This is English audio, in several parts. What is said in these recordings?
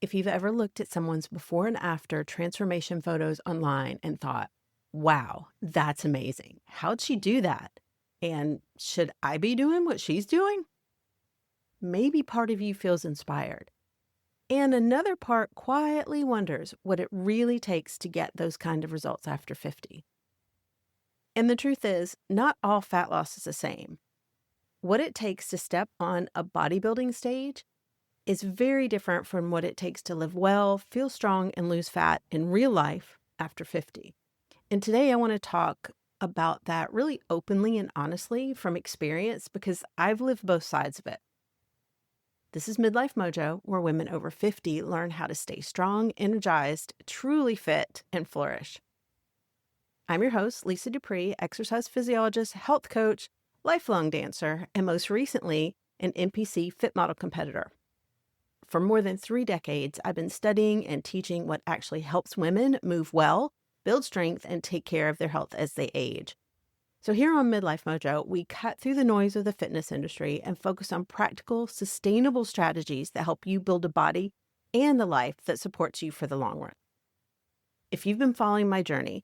If you've ever looked at someone's before and after transformation photos online and thought, wow, that's amazing. How'd she do that? And should I be doing what she's doing? Maybe part of you feels inspired. And another part quietly wonders what it really takes to get those kind of results after 50. And the truth is, not all fat loss is the same. What it takes to step on a bodybuilding stage is very different from what it takes to live well, feel strong, and lose fat in real life after 50. And today I want to talk about that really openly and honestly from experience because I've lived both sides of it. This is Midlife Mojo, where women over 50 learn how to stay strong, energized, truly fit, and flourish. I'm your host, Lisa Dupree, exercise physiologist, health coach, lifelong dancer, and most recently, an NPC fit model competitor. For more than 3 decades, I've been studying and teaching what actually helps women move well, build strength, and take care of their health as they age. So here on Midlife Mojo, we cut through the noise of the fitness industry and focus on practical, sustainable strategies that help you build a body and a life that supports you for the long run. If you've been following my journey,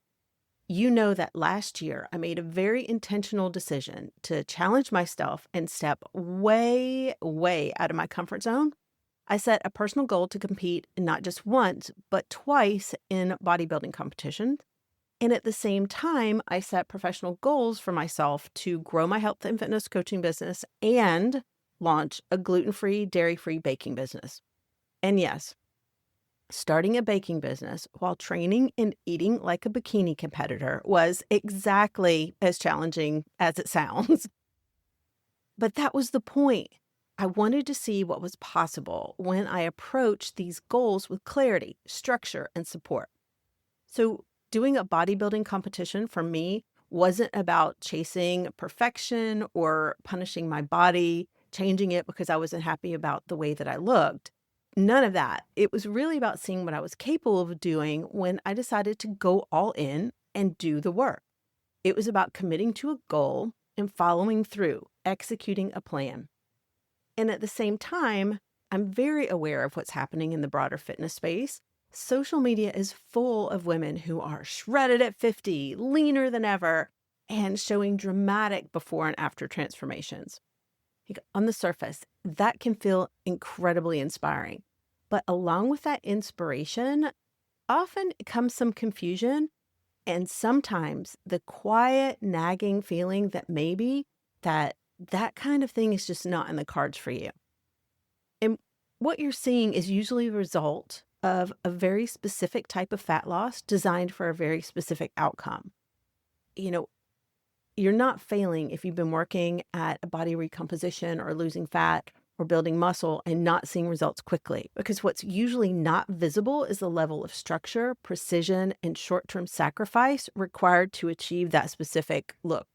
you know that last year I made a very intentional decision to challenge myself and step way, way out of my comfort zone. I set a personal goal to compete not just once, but twice in bodybuilding competitions. And at the same time, I set professional goals for myself to grow my health and fitness coaching business and launch a gluten-free, dairy-free baking business. And yes, starting a baking business while training and eating like a bikini competitor was exactly as challenging as it sounds. But that was the point. I wanted to see what was possible when I approached these goals with clarity, structure, and support. So, doing a bodybuilding competition for me wasn't about chasing perfection or punishing my body, changing it because I wasn't happy about the way that I looked. None of that. It was really about seeing what I was capable of doing when I decided to go all in and do the work. It was about committing to a goal and following through, executing a plan. And at the same time, I'm very aware of what's happening in the broader fitness space. Social media is full of women who are shredded at 50, leaner than ever, and showing dramatic before and after transformations. Like, on the surface, that can feel incredibly inspiring. But along with that inspiration, often comes some confusion and sometimes the quiet nagging feeling that maybe that kind of thing is just not in the cards for you. And what you're seeing is usually the result of a very specific type of fat loss designed for a very specific outcome. You know, you're not failing if you've been working at a body recomposition or losing fat or building muscle and not seeing results quickly, because what's usually not visible is the level of structure, precision, and short-term sacrifice required to achieve that specific look.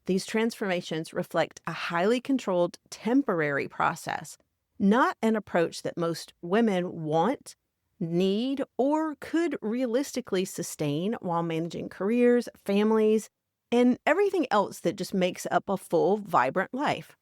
These transformations reflect a highly controlled temporary process, not an approach that most women want, need, or could realistically sustain while managing careers, families, and everything else that just makes up a full, vibrant life.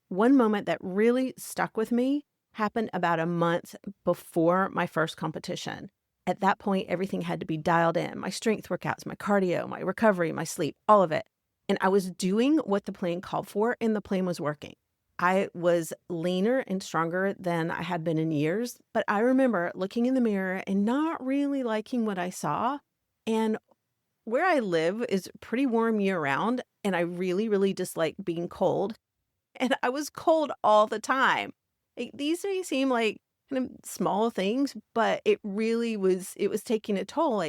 One moment that really stuck with me happened about a month before my first competition. At that point, everything had to be dialed in. My strength workouts, my cardio, my recovery, my sleep, all of it. And I was doing what the plan called for, and the plan was working. I was leaner and stronger than I had been in years, but I remember looking in the mirror and not really liking what I saw. And where I live is pretty warm year round, and I really, really dislike being cold. And I was cold all the time. These may seem like kind of small things, but it was taking a toll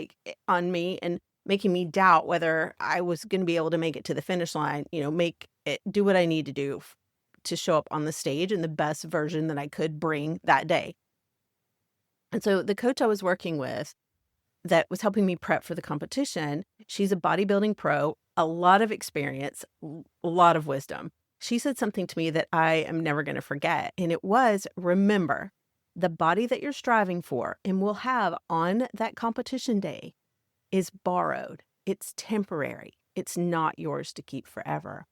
on me and making me doubt whether I was going to be able to make it to the finish line, make it do what I need to do to show up on the stage in the best version that I could bring that day. And so the coach I was working with that was helping me prep for the competition, she's a bodybuilding pro, a lot of experience, a lot of wisdom. She said something to me that I am never going to forget. And it was, remember, the body that you're striving for and will have on that competition day is borrowed. It's temporary. It's not yours to keep forever.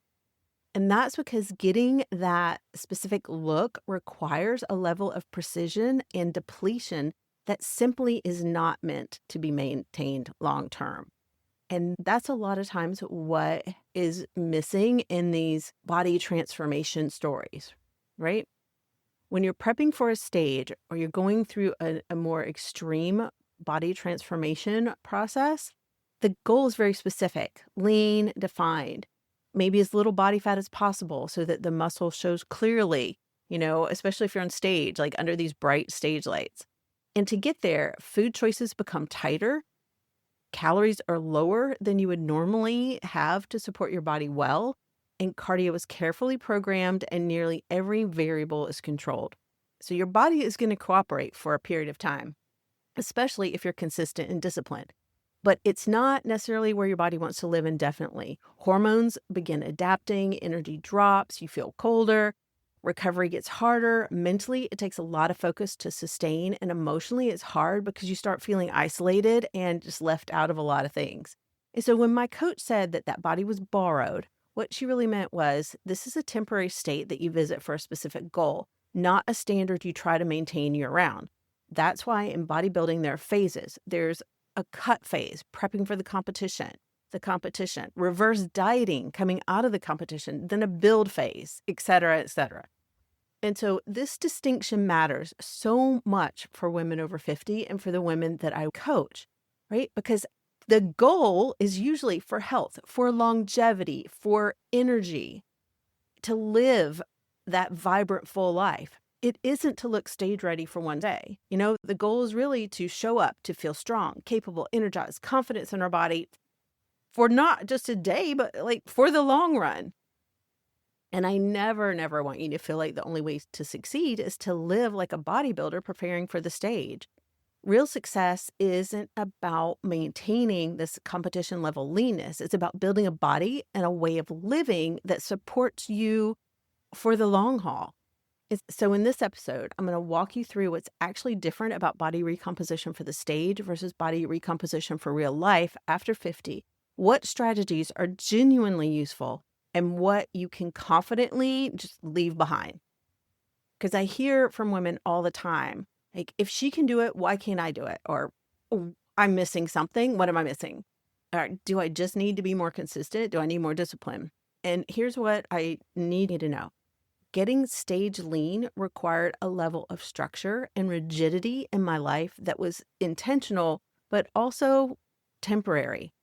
And that's because getting that specific look requires a level of precision and depletion that simply is not meant to be maintained long term. And that's a lot of times what is missing in these body transformation stories, right? When you're prepping for a stage or you're going through a more extreme body transformation process, the goal is very specific, lean, defined, maybe as little body fat as possible so that the muscle shows clearly, especially if you're on stage, like under these bright stage lights. And to get there, food choices become tighter. Calories are lower than you would normally have to support your body well, and cardio is carefully programmed and nearly every variable is controlled. So your body is going to cooperate for a period of time, especially if you're consistent and disciplined. But it's not necessarily where your body wants to live indefinitely. Hormones begin adapting, energy drops, you feel colder, recovery gets harder. Mentally, it takes a lot of focus to sustain, and emotionally, it's hard because you start feeling isolated and just left out of a lot of things. And so when my coach said that that body was borrowed, what she really meant was this is a temporary state that you visit for a specific goal, not a standard you try to maintain year round. That's why in bodybuilding, there are phases. There's a cut phase, prepping for the competition, reverse dieting, coming out of the competition, then a build phase, et cetera, et cetera. And so this distinction matters so much for women over 50 and for the women that I coach, right? Because the goal is usually for health, for longevity, for energy, to live that vibrant, full life. It isn't to look stage ready for one day. The goal is really to show up, to feel strong, capable, energized, confidence in our body for not just a day, but like for the long run. And I never, never want you to feel like the only way to succeed is to live like a bodybuilder preparing for the stage. Real success isn't about maintaining this competition level leanness. It's about building a body and a way of living that supports you for the long haul. So in this episode, I'm going to walk you through what's actually different about body recomposition for the stage versus body recomposition for real life after 50, what strategies are genuinely useful, and what you can confidently just leave behind. Because I hear from women all the time, like, if she can do it, why can't I do it? Or, "Oh, I'm missing something. What am I missing? Or do I just need to be more consistent? Do I need more discipline?" And here's what I need you to know. Getting stage lean required a level of structure and rigidity in my life that was intentional, but also temporary.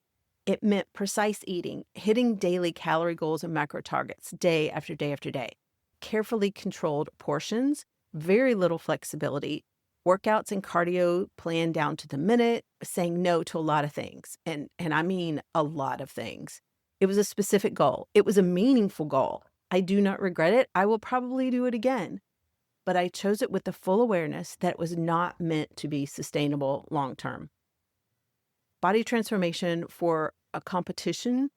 It meant precise eating, hitting daily calorie goals and macro targets day after day after day, carefully controlled portions, very little flexibility, workouts and cardio planned down to the minute, saying no to a lot of things. And I mean a lot of things. It was a specific goal. It was a meaningful goal. I do not regret it. I will probably do it again. But I chose it with the full awareness that it was not meant to be sustainable long term. Body transformation for a competition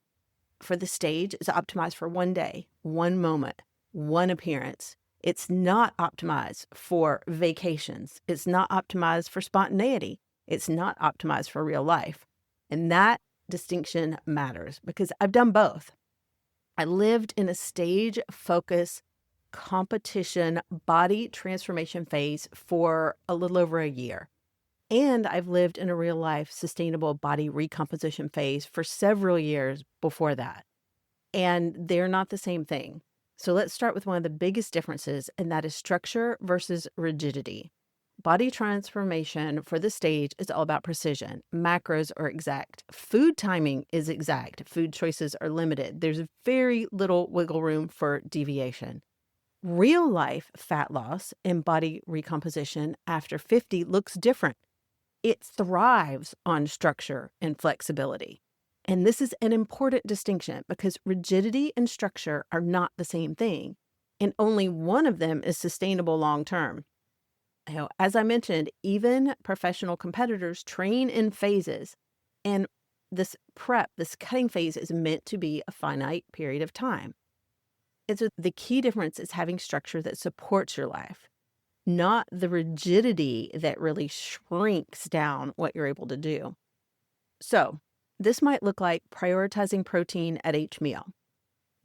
for the stage is optimized for one day, one moment, one appearance. It's not optimized for vacations. It's not optimized for spontaneity. It's not optimized for real life. And that distinction matters because I've done both. I lived in a stage focus competition body transformation phase for a little over a year. And I've lived in a real life sustainable body recomposition phase for several years before that. And they're not the same thing. So let's start with one of the biggest differences, and that is structure versus rigidity. Body transformation for the stage is all about precision. Macros are exact. Food timing is exact. Food choices are limited. There's very little wiggle room for deviation. Real life fat loss and body recomposition after 50 looks different. It thrives on structure and flexibility. And this is an important distinction because rigidity and structure are not the same thing, and only one of them is sustainable long term. As I mentioned, even professional competitors train in phases, and this cutting phase is meant to be a finite period of time. And so the key difference is having structure that supports your life, not the rigidity that really shrinks down what you're able to do. So this might look like prioritizing protein at each meal,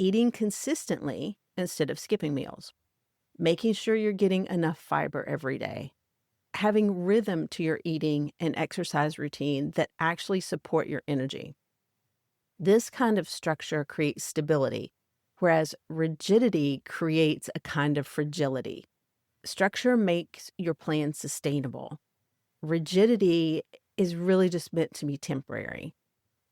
eating consistently instead of skipping meals, making sure you're getting enough fiber every day, having rhythm to your eating and exercise routine that actually support your energy. This kind of structure creates stability, whereas rigidity creates a kind of fragility. Structure makes your plan sustainable. Rigidity is really just meant to be temporary.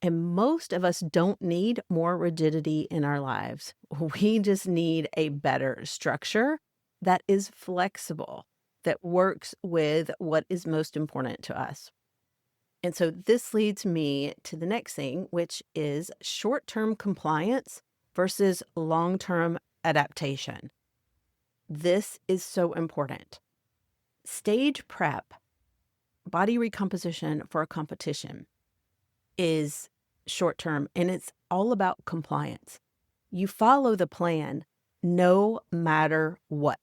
And most of us don't need more rigidity in our lives. We just need a better structure that is flexible, that works with what is most important to us. And so this leads me to the next thing, which is short-term compliance versus long-term adaptation. This is so important. Stage prep, body recomposition for a competition, is short-term, and it's all about compliance. You follow the plan no matter what,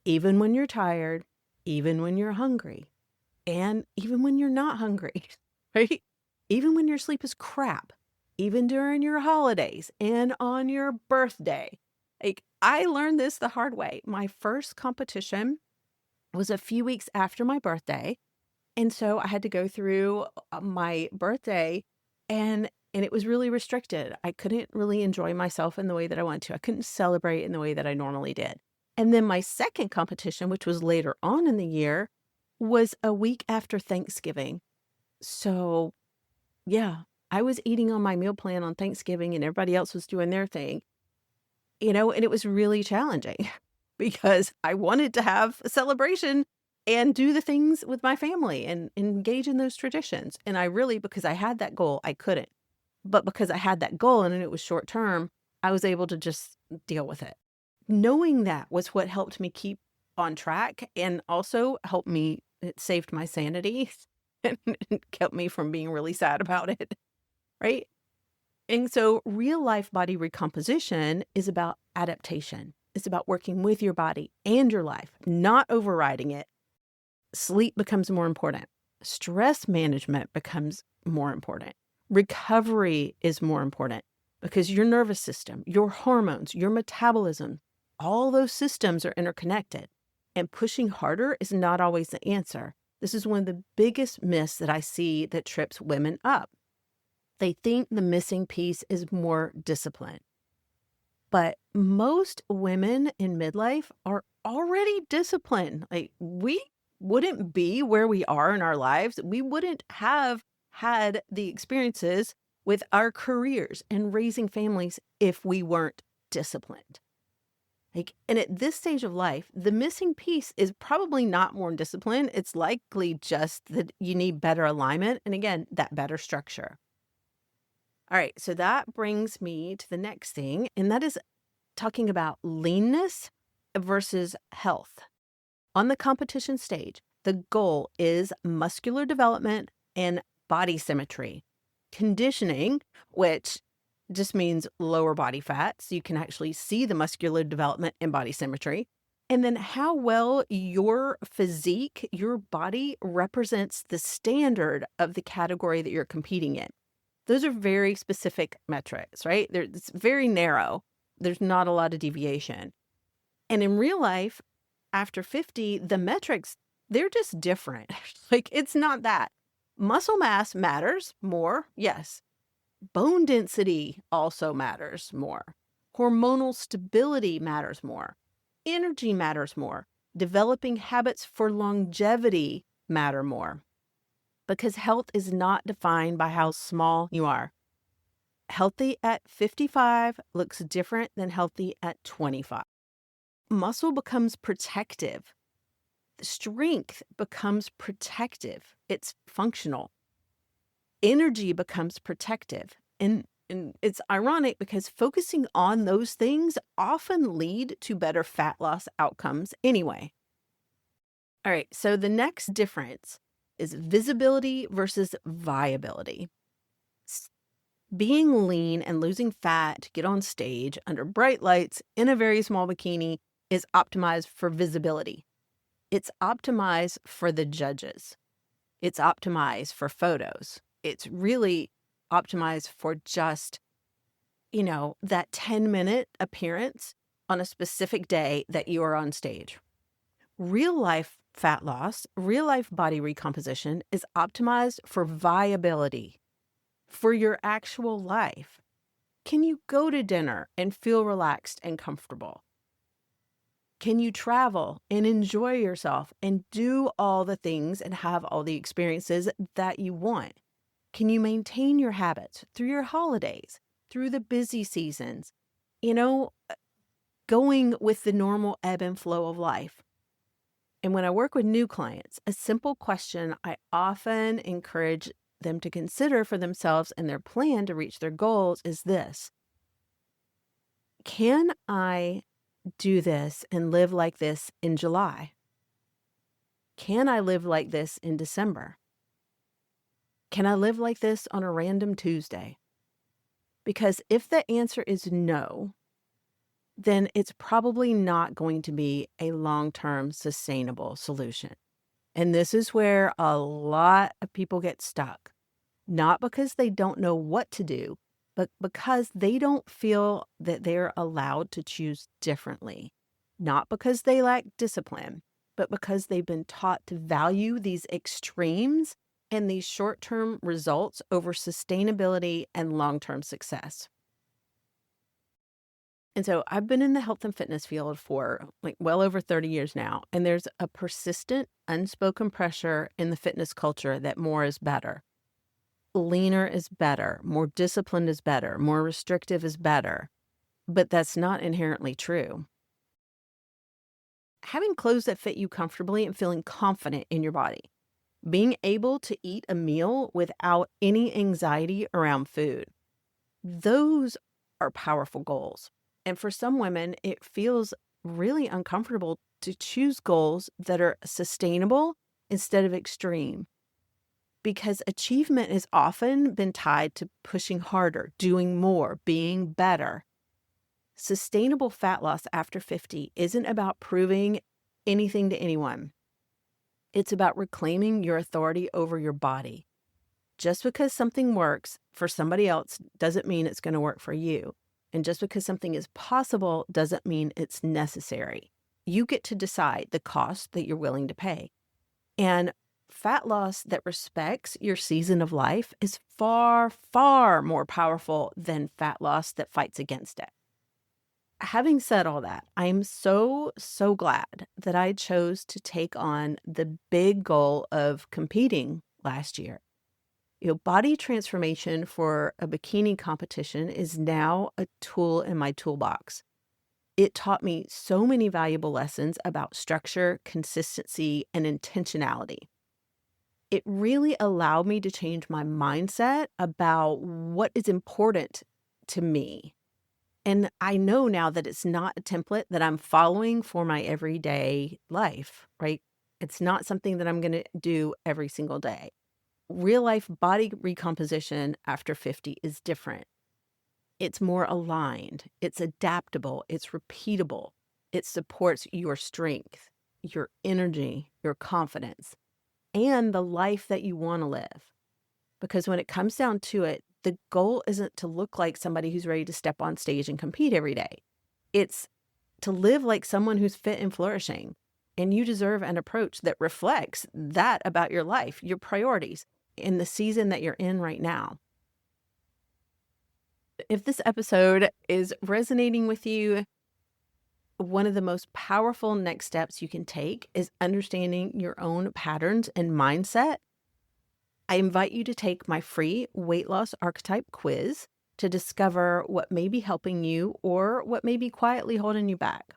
even when you're tired, even when you're hungry, and even when you're not hungry, right? Even when your sleep is crap, even during your holidays and on your birthday. Like, I learned this the hard way. My first competition was a few weeks after my birthday. And so I had to go through my birthday and it was really restricted. I couldn't really enjoy myself in the way that I wanted to. I couldn't celebrate in the way that I normally did. And then my second competition, which was later on in the year, was a week after Thanksgiving. So, yeah, I was eating on my meal plan on Thanksgiving and everybody else was doing their thing, and it was really challenging because I wanted to have a celebration and do the things with my family and engage in those traditions. And I really, because I had that goal, I couldn't. But because I had that goal and it was short term, I was able to just deal with it. Knowing that was what helped me keep on track and also helped me, it saved my sanity and kept me from being really sad about it, right? And so real life body recomposition is about adaptation. It's about working with your body and your life, not overriding it. Sleep becomes more important. Stress management becomes more important. Recovery is more important because your nervous system, your hormones, your metabolism, all those systems are interconnected. And pushing harder is not always the answer. This is one of the biggest myths that I see that trips women up. They think the missing piece is more discipline. But most women in midlife are already disciplined. Like, we wouldn't be where we are in our lives. We wouldn't have had the experiences with our careers and raising families if we weren't disciplined. Like, and at this stage of life, the missing piece is probably not more discipline. It's likely just that you need better alignment and, again, that better structure. All right, so that brings me to the next thing, and that is talking about leanness versus health. On the competition stage, the goal is muscular development and body symmetry. Conditioning, which just means lower body fat, so you can actually see the muscular development and body symmetry. And then how well your physique, your body represents the standard of the category that you're competing in. Those are very specific metrics, right? It's very narrow. There's not a lot of deviation. And in real life, after 50, the metrics, they're just different. Like, it's not that. Muscle mass matters more, yes. Bone density also matters more. Hormonal stability matters more. Energy matters more. Developing habits for longevity matter more. Because health is not defined by how small you are. Healthy at 55 looks different than healthy at 25. Muscle becomes protective. Strength becomes protective. It's functional. Energy becomes protective. And it's ironic because focusing on those things often lead to better fat loss outcomes anyway. All right, so the next difference is visibility versus viability. Being lean and losing fat to get on stage under bright lights in a very small bikini is optimized for visibility. It's optimized for the judges. It's optimized for photos. It's really optimized for just that 10-minute appearance on a specific day that you are on stage. Real life fat loss, real life body recomposition is optimized for viability, for your actual life. Can you go to dinner and feel relaxed and comfortable? Can you travel and enjoy yourself and do all the things and have all the experiences that you want? Can you maintain your habits through your holidays, through the busy seasons, you know, going with the normal ebb and flow of life? And when I work with new clients, a simple question I often encourage them to consider for themselves and their plan to reach their goals is this: can I do this and live like this in July? Can I live like this in December? Can I live like this on a random Tuesday? Because if the answer is no, then it's probably not going to be a long-term sustainable solution. And this is where a lot of people get stuck, not because they don't know what to do, but because they don't feel that they're allowed to choose differently. Not because they lack discipline, but because they've been taught to value these extremes and these short-term results over sustainability and long-term success. And so I've been in the health and fitness field for well over 30 years now, and there's a persistent unspoken pressure in the fitness culture that more is better. Leaner is better, more disciplined is better, more restrictive is better. But that's not inherently true. Having clothes that fit you comfortably and feeling confident in your body, being able to eat a meal without any anxiety around food, those are powerful goals. And for some women, it feels really uncomfortable to choose goals that are sustainable instead of extreme, because achievement has often been tied to pushing harder, doing more, being better. Sustainable fat loss after 50 isn't about proving anything to anyone. It's about reclaiming your authority over your body. Just because something works for somebody else doesn't mean it's going to work for you. And just because something is possible doesn't mean it's necessary. You get to decide the cost that you're willing to pay. And fat loss that respects your season of life is far, far more powerful than fat loss that fights against it. Having said all that, I'm so, so glad that I chose to take on the big goal of competing last year. Body transformation for a bikini competition is now a tool in my toolbox. It taught me so many valuable lessons about structure, consistency, and intentionality. It really allowed me to change my mindset about what is important to me. And I know now that it's not a template that I'm following for my everyday life, right? It's not something that I'm going to do every single day. Real life body recomposition after 50 is different. It's more aligned, it's adaptable, it's repeatable. It supports your strength, your energy, your confidence, and the life that you want to live. Because when it comes down to it, the goal isn't to look like somebody who's ready to step on stage and compete every day. It's to live like someone who's fit and flourishing. And you deserve an approach that reflects that about your life, your priorities, in the season that you're in right now. If this episode is resonating with you, one of the most powerful next steps you can take is understanding your own patterns and mindset. I invite you to take my free weight loss archetype quiz to discover what may be helping you or what may be quietly holding you back.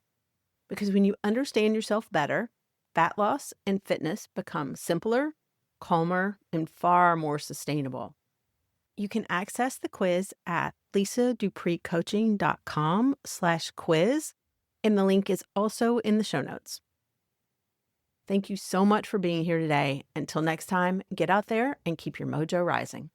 Because when you understand yourself better, fat loss and fitness become simpler, calmer, and far more sustainable. You can access the quiz at lisadupreecoaching.com/quiz, and the link is also in the show notes. Thank you so much for being here today. Until next time, get out there and keep your mojo rising.